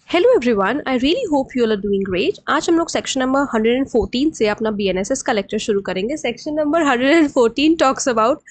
Hello everyone, I really hope you are doing great. आज हम लोग सेक्शन नंबर 114 से अपना बीएनएसएस का लेक्चर शुरू करेंगे। Section number 114 talks about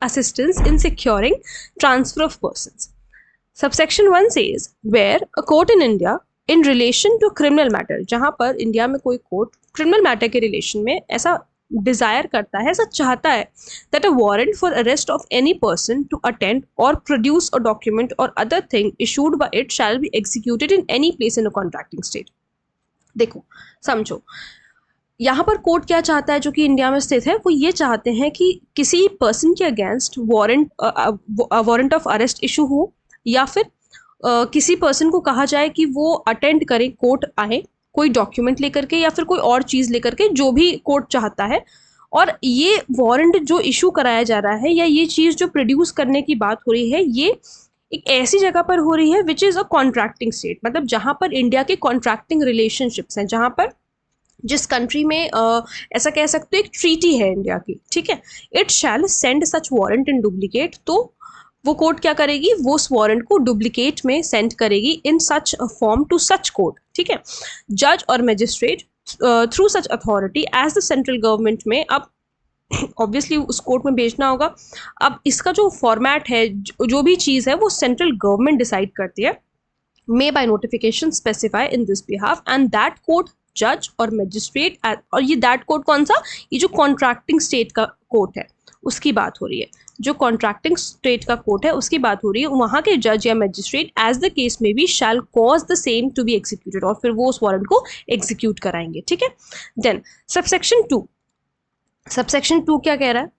assistance in securing transfer of persons. Subsection 1 says where a court in India in relation to criminal matter, जहां पर इंडिया में कोई कोर्ट क्रिमिनल मैटर के रिलेशन में ऐसा डिजायर करता है, ऐसा चाहता है that a warrant for arrest of any person to attend or produce a document or other thing issued by it shall be executed in any place in a contracting state। देखो, समझो, यहाँ पर court क्या चाहता है जो कि India में स्थित है, वो ये चाहते हैं कि किसी पर्सन के against warrant of arrest issue हो, या फिर किसी पर्सन को कहा जाए कि वो अटेंड करे, कोर्ट आए कोई डॉक्यूमेंट लेकर के या फिर कोई और चीज लेकर के, जो भी कोर्ट चाहता है। और ये वारंट जो इशू कराया जा रहा है या ये चीज जो प्रोड्यूस करने की बात हो रही है, ये एक ऐसी जगह पर हो रही है which is a contracting state, मतलब जहां पर इंडिया के कॉन्ट्रैक्टिंग रिलेशनशिप्स हैं, जहां पर जिस कंट्री में ऐसा कह सकते हो एक ट्रीटी है इंडिया की, ठीक है। It shall send such warrant in duplicate, तो वो कोर्ट क्या करेगी, वो उस वारंट को डुप्लीकेट में सेंड करेगी in such form to such court, ठीक है। जज और magistrate through such authority as the central government में। अब ऑब्वियसली उस कोर्ट में भेजना होगा। अब इसका जो फॉर्मेट है, जो भी चीज़ है, वो सेंट्रल गवर्नमेंट डिसाइड करती है। May by notification specify in this behalf and that court जज और मजिस्ट्रेट, और ये दैट कोर्ट कौन सा, ये जो कॉन्ट्रैक्टिंग स्टेट का कोर्ट है उसकी बात हो रही है। जो कॉन्ट्रैक्टिंग स्टेट का कोर्ट है उसकी बात हो रही है। वहां के जज या मजिस्ट्रेट एज द केस में भी shall cause the same to be executed, और फिर वो उस वारंट को एग्जीक्यूट कराएंगे, ठीक है। देन सबसेक्शन टू क्या कह रहा है,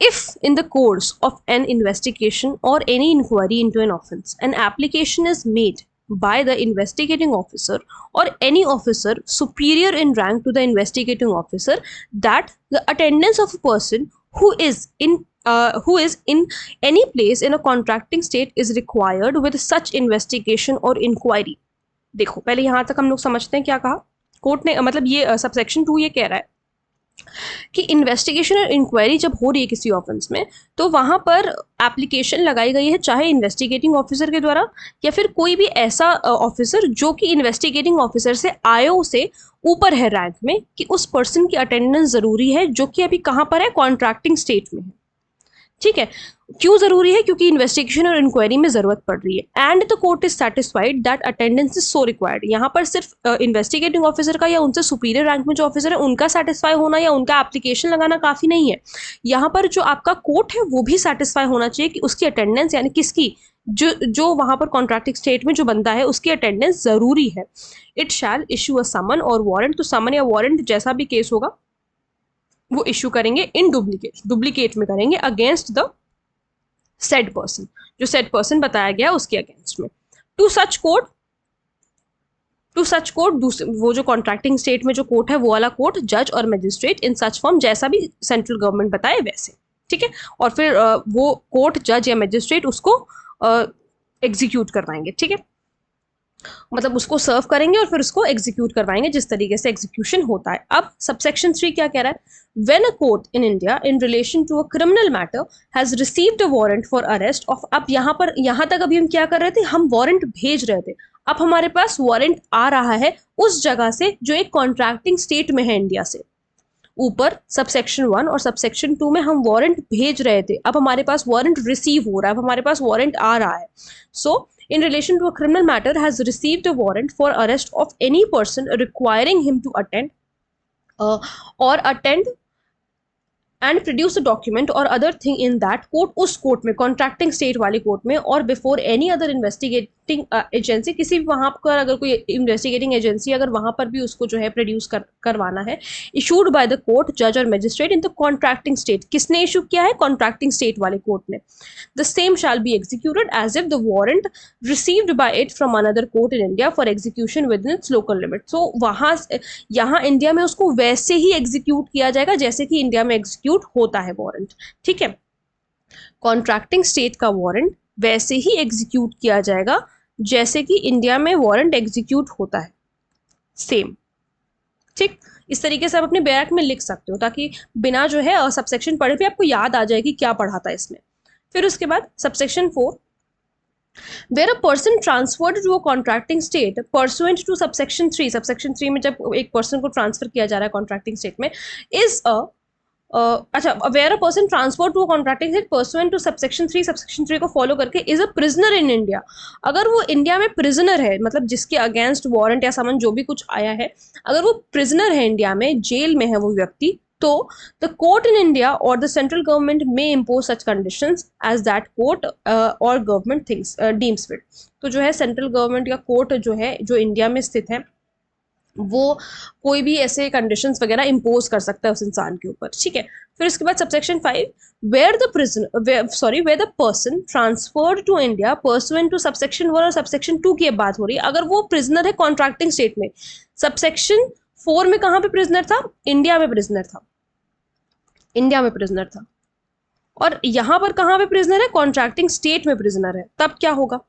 if in the course of an investigation or any inquiry into an offence an application is made by the investigating officer or any officer superior in rank to the investigating officer that the attendance of a person who is in any place in a contracting state is required with such investigation or inquiry। देखो, पहले यहां तक हम लोग समझते हैं क्या कहा कोर्ट ने, मतलब ये सबसेक्शन 2 ये कह रहा है कि इन्वेस्टिगेशन और इंक्वायरी जब हो रही है किसी ऑफेंस में, तो वहां पर एप्लीकेशन लगाई गई है, चाहे इन्वेस्टिगेटिंग ऑफिसर के द्वारा या फिर कोई भी ऐसा ऑफिसर जो कि इन्वेस्टिगेटिंग ऑफिसर से आईओ से ऊपर है रैंक में, कि उस पर्सन की अटेंडेंस जरूरी है, जो कि अभी कहाँ पर है, कॉन्ट्रैक्टिंग स्टेट में है, ठीक है। क्यों जरूरी है, क्योंकि इन्वेस्टिगेशन और इंक्वायरी में जरूरत पड़ रही है। And the court is satisfied that attendance is so required. यहाँ पर सिर्फ इन्वेस्टिगेटिंग ऑफिसर का या उनसे सुपीरियर रैंक में जो ऑफिसर है उनका सेटिस्फाई होना या उनका एप्लीकेशन लगाना काफी नहीं है। यहाँ पर जो आपका कोर्ट है वो भी सेटिस्फाई होना चाहिए कि उसकी अटेंडेंस, यानी किसकी, जो वहां पर कॉन्ट्रैक्टिंग स्टेट में जो बंदा है उसकी अटेंडेंस जरूरी है। इट शैल इशू अ समन और वारंट, तो समन या वारंट जैसा भी केस होगा वो इशू करेंगे इन डुप्लीकेट में करेंगे अगेंस्ट द सेड पर्सन, जो सेड पर्सन बताया गया उसके अगेंस्ट में। टू सच कोर्ट वो जो कॉन्ट्रैक्टिंग स्टेट में जो कोर्ट है वो वाला कोर्ट, जज और मजिस्ट्रेट इन सच फॉर्म, जैसा भी सेंट्रल गवर्नमेंट बताए वैसे, ठीक है। और फिर वो कोर्ट जज या मजिस्ट्रेट उसको एग्जीक्यूट करवाएंगे, ठीक है, मतलब उसको सर्व करेंगे और फिर उसको एग्जीक्यूट करवाएंगे, जिस तरीके से एग्जीक्यूशन होता है। अब सबसेक्शन 3 क्या कह रहा है, when a court in India in relation to a criminal matter has received a warrant for arrest of, अब यहाँ तक अभी हम क्या कर रहे थे, हम वारंट भेज रहे थे। अब हमारे पास वारंट आ रहा है उस जगह से जो एक कॉन्ट्रैक्टिंग स्टेट में है इंडिया से। ऊपर सबसेक्शन 1 और सबसेक्शन 2 में हम वारंट भेज रहे थे, अब हमारे पास वारंट रिसीव हो रहा है, अब हमारे पास वारंट आ रहा है। सो in relation to a criminal matter has received a warrant for arrest of any person requiring him to attend and produce a document or other thing in that court, उस court में, contracting state वाली court में, और before any other investigating agency, किसी भी वहां पर अगर कोई इन्वेस्टिगेटिंग एजेंसी अगर वहां पर भी उसको जो है प्रोड्यूस करवाना है, इशूड बाय द कोर्ट जज और magistrate in the contracting state. किसने इशू किया है, कॉन्ट्रैक्टिंग स्टेट वाले कोर्ट ने। The same shall be executed as if the warrant received by it from another court in India for execution within its local limit. So यहाँ India में उसको वैसे ही execute किया जाएगा जैसे कि इंडिया में एग्जीक्यूट होता है वारंट, ठीक है। कॉन्ट्रैक्टिंग स्टेट का वारंट वैसे ही एग्जीक्यूट किया जाएगा जैसे कि इंडिया में वारंट एग्जीक्यूट होता है, सेम, ठीक। इस तरीके से आप अपने बैरक में लिख सकते हो ताकि बिना जो है सबसेक्शन पढ़े भी आपको याद आ जाए कि क्या पढ़ा था इसमें। फिर उसके बाद subsection 4 where a person transferred to a contracting state pursuant to subsection 3 में जब एक person को transfer किया जा रहा है contracting state में is a अच्छा where a person transferred to a contracting state pursuant to subsection 3 को follow करके is a prisoner in India, अगर वो इंडिया में prisoner है मतलब जिसके अगेंस्ट वारंट या समन जो भी कुछ आया है, अगर वो prisoner है इंडिया में, जेल में है वो व्यक्ति, तो the court in India or the central government may impose such conditions as that court or government thinks deems fit. तो जो है सेंट्रल गवर्नमेंट या कोर्ट जो है जो इंडिया में स्थित है वो कोई भी ऐसे कंडीशंस वगैरह इम्पोज कर सकता है उस इंसान के ऊपर, ठीक है। फिर इसके बाद subsection 5, where the person transferred to India pursuant to subsection 1 और सबसेक्शन 2 की बात हो रही है, अगर वो प्रिजनर है कॉन्ट्रैक्टिंग स्टेट में, सबसेक्शन 4 में कहाँ पे प्रिजनर था, इंडिया में प्रिजनर था, इंडिया में प्रिजनर था, और यहां पर कहां पे प्रिजनर है, कॉन्ट्रैक्टिंग स्टेट में प्रिजनर है, तब क्या होगा,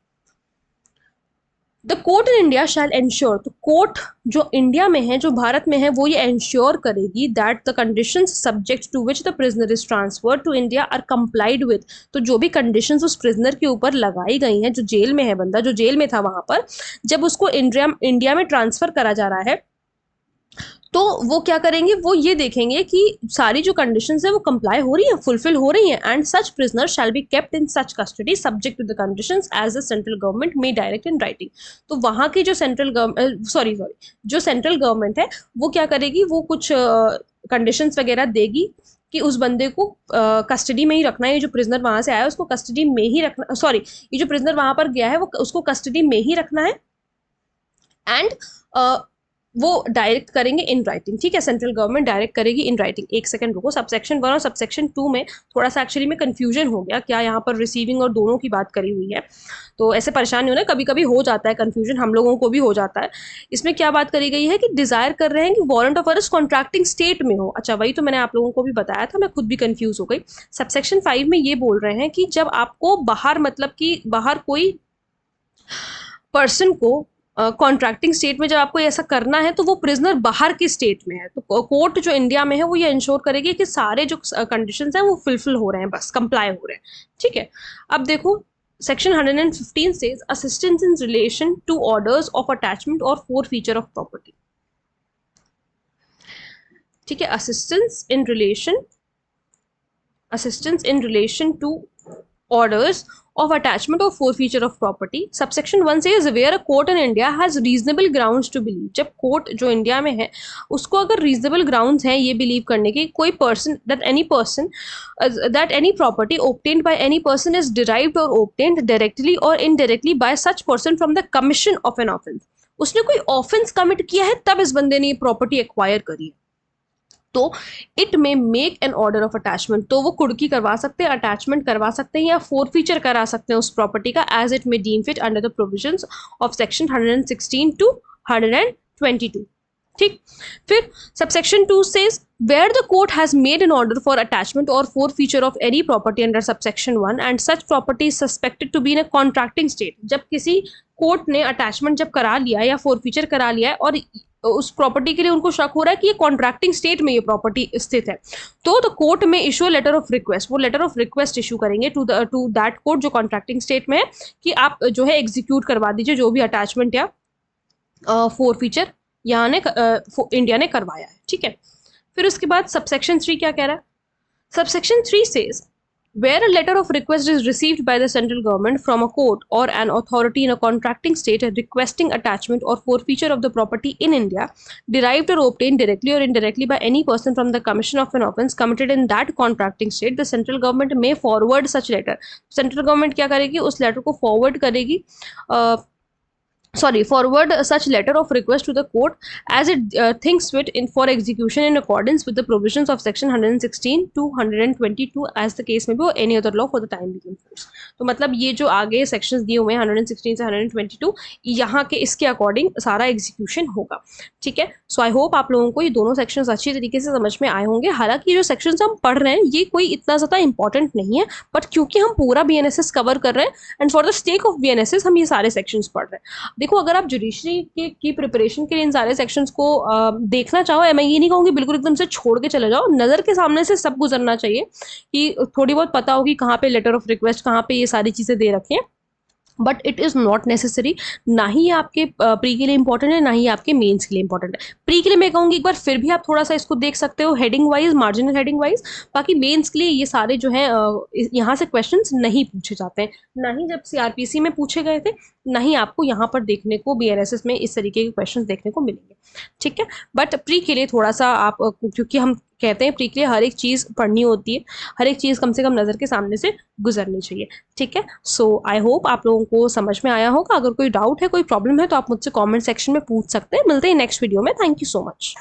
the court in India shall ensure, तो कोर्ट जो इंडिया में है जो भारत में है वो ये एंश्योर करेगी that the conditions subject to which the prisoner is transferred to India are complied with, तो जो भी कंडीशंस उस प्रिजनर के ऊपर लगाई गई हैं, जो जेल में है बंदा, जो जेल में था वहां पर, जब उसको इंडिया में ट्रांसफर करा जा रहा है तो वो क्या करेंगे, वो ये देखेंगे कि सारी जो कंडीशंस है वो कंप्लाई हो रही है, फुलफिल हो रही है, and such prisoner shall be kept in such custody subject to the conditions as the central government may direct in writing. तो वहां की जो जो सेंट्रल गवर्नमेंट है वो क्या करेगी, वो कुछ कंडीशंस वगैरह देगी कि उस बंदे को कस्टडी में ही रखना है, ये जो प्रिजनर वहां से आया उसको कस्टडी में ही रखना, ये जो प्रिजनर वहां पर गया है वो उसको कस्टडी में ही रखना है, एंड वो डायरेक्ट करेंगे इन राइटिंग, ठीक है, सेंट्रल गवर्नमेंट डायरेक्ट करेगी इन राइटिंग। एक सेकंड रुको, सबसेक्शन 1 और सबसेक्शन 2 में थोड़ा सा एक्चुअली में कंफ्यूजन हो गया, क्या यहाँ पर रिसीविंग और दोनों की बात करी हुई है, तो ऐसे परेशान नहीं होना, कभी कभी हो जाता है कंफ्यूजन, हम लोगों को भी हो जाता है। इसमें क्या बात करी गई है कि डिजायर कर रहे हैं कि warrant of arrest contracting state में हो, अच्छा वही तो मैंने आप लोगों को भी बताया था, मैं खुद भी कंफ्यूज हो गई। सबसेक्शन 5 में ये बोल रहे हैं कि जब आपको बाहर मतलब कि बाहर कोई पर्सन को कॉन्ट्रैक्टिंग स्टेट में जब आपको ऐसा करना है तो वो प्रिजनर बाहर की स्टेट में है, तो कोर्ट जो इंडिया में है वो ये इंश्योर करेगी कि सारे जो कंडीशंस हैं वो फुलफिल हो रहे हैं, बस कंप्लाई हो रहे हैं, ठीक है। अब देखो section 115 says assistance in relation to orders of attachment और फोरफीचर ऑफ प्रॉपर्टी, ठीक है, assistance in relation to orders of attachment or forfeiture of property. Subsection 1 says where a court in India has reasonable grounds to believe, जब court जो India में है उसको अगर reasonable grounds हैं ये बिलीव करने की कोई person that any property obtained by any person is derived or obtained directly or indirectly by such person from the commission of an offence, उसने कोई offence commit किया है तब इस बंदे ने ये property acquire करी है, तो इट में make an order of attachment, तो वो कुड़की करवा सकते हैं, अटैचमेंट करवा सकते हैं या फोरफीचर करा सकते हैं उस प्रॉपर्टी का as it may deem fit under the provisions of section 116 to 122, ठीक। फिर subsection 2 says where the court has made an order for attachment or forfeiture of any property under subsection 1 and such property is suspected to be in a contracting state, जब किसी court ने attachment जब करा लिया या forfeiture करा लिया है और उस प्रॉपर्टी के लिए उनको शक हो रहा है कि ये कॉन्ट्रैक्टिंग स्टेट में ये प्रॉपर्टी स्थित है, तो द कोर्ट में इशू लेटर ऑफ रिक्वेस्ट, वो लेटर ऑफ रिक्वेस्ट इशू करेंगे टू दैट कोर्ट जो कॉन्ट्रैक्टिंग स्टेट में है कि आप जो है एग्जीक्यूट करवा दीजिए जो भी अटैचमेंट या फोरफीचर यहाँ ने इंडिया ने करवाया है, ठीक है। फिर उसके बाद सबसेक्शन 3 क्या कह रहा है, subsection 3 says where a letter of request is received by the central government from a court or an authority in a contracting state requesting attachment or forfeiture of the property in India derived or obtained directly or indirectly by any person from the commission of an offence committed in that contracting state, the central government may forward such letter, central government क्या करेगी उस letter को forward करेगी forward such letter of request to the court as it thinks fit in for execution in accordance with the provisions of section 116 to 122 as the case may be or any other law for the time being in force। तो मतलब ये जो आगे sections दिए हुए हैं 116 से 122 यहाँ के इसके अकॉर्डिंग सारा एग्जीक्यूशन होगा, ठीक है। सो आई होप आप लोगों को ये दोनों सेक्शंस अच्छी तरीके से समझ में आए होंगे। हालांकि ये जो सेक्शंस हम पढ़ रहे हैं ये कोई इतना ज़्यादा इंपॉर्टेंट नहीं है, बट क्योंकि हम पूरा BNSS कवर कर रहे हैं and for the stake of BNSS हम ये सारे सेक्शंस पढ़ रहे हैं। देखो अगर आप जुडिशरी की प्रिपरेशन के लिए इन सारे सेक्शंस को देखना चाहो, मैं ये नहीं कहूँगी बिल्कुल एकदम से छोड़ के चले जाओ, नज़र के सामने से सब गुजरना चाहिए कि थोड़ी बहुत पता होगी कहाँ पे लेटर ऑफ रिक्वेस्ट, कहाँ पे ये सारी चीज़ें दे रखी हैं, but it is not necessary. ना ही ये आपके प्री के लिए इंपॉर्टेंट है, ना ही आपके मेंस के लिए इंपॉर्टेंट है। प्री के लिए मैं कहूँगी एक बार फिर भी आप थोड़ा सा इसको देख सकते हो heading wise, marginal heading wise. बाकी मेंस के लिए ये सारे जो है यहाँ से क्वेश्चंस नहीं पूछे जाते हैं, ना ही जब सीआरपीसी में पूछे गए थे, ना ही आपको यहाँ पर देखने को बीएनएसएस में इस तरीके के क्वेश्चन देखने को मिलेंगे। ठीक है, बट प्री के लिए थोड़ा सा आप क्योंकि हम कहते हैं प्री के लिए हर एक चीज़ पढ़नी होती है, हर एक चीज़ कम से कम नज़र के सामने से गुजरनी चाहिए। ठीक है, सो आई होप आप लोगों को समझ में आया होगा। अगर कोई डाउट है, कोई प्रॉब्लम है, तो आप मुझसे कमेंट सेक्शन में पूछ सकते हैं। मिलते हैं नेक्स्ट वीडियो में। Thank you so much.